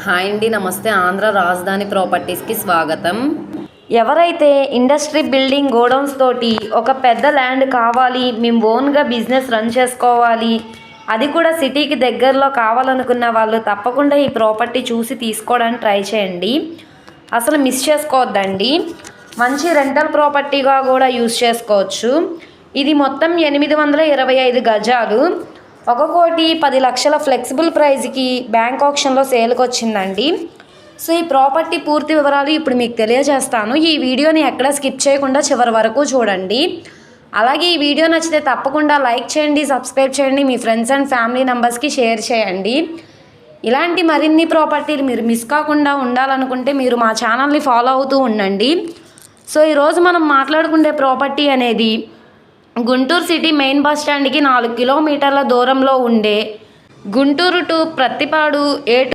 Hi అండి, నమస్తే. ఆంధ్ర రాజధాని ప్రాపర్టీస్కి స్వాగతం. ఎవరైతే ఇండస్ట్రీ బిల్డింగ్ గోడౌన్స్ తోటి ఒక పెద్ద ల్యాండ్ కావాలి, మేము ఓన్గా బిజినెస్ రన్ చేసుకోవాలి, అది కూడా సిటీకి దగ్గరలో కావాలనుకున్న వాళ్ళు తప్పకుండా ఈ ప్రాపర్టీ చూసి తీసుకోవడానికి ట్రై చేయండి. అసలు మిస్ చేసుకోవద్దండి. మంచి రెంటల్ ప్రాపర్టీగా కూడా యూజ్ చేసుకోవచ్చు. ఇది మొత్తం 825 గజాలు, 1,10,00,000 ఫ్లెక్సిబుల్ ప్రైస్కి బ్యాంక్ ఆప్షన్లో సేల్కి వచ్చిందండి. సో ఈ ప్రాపర్టీ పూర్తి వివరాలు ఇప్పుడు మీకు తెలియజేస్తాను. ఈ వీడియోని ఎక్కడ స్కిప్ చేయకుండా చివరి వరకు చూడండి. అలాగే ఈ వీడియో నచ్చితే తప్పకుండా లైక్ చేయండి, సబ్స్క్రైబ్ చేయండి, మీ ఫ్రెండ్స్ అండ్ ఫ్యామిలీ మెంబర్స్కి షేర్ చేయండి. ఇలాంటి మరిన్ని ప్రాపర్టీలు మీరు మిస్ కాకుండా ఉండాలనుకుంటే మీరు మా ఛానల్ని ఫాలో అవుతూ ఉండండి. సో ఈరోజు మనం మాట్లాడుకునే ప్రాపర్టీ అనేది గుంటూరు సిటీ మెయిన్ బస్ స్టాండ్కి 4 కిలోమీటర్ల దూరంలో ఉండే గుంటూరు టు ప్రత్తిపాడు A2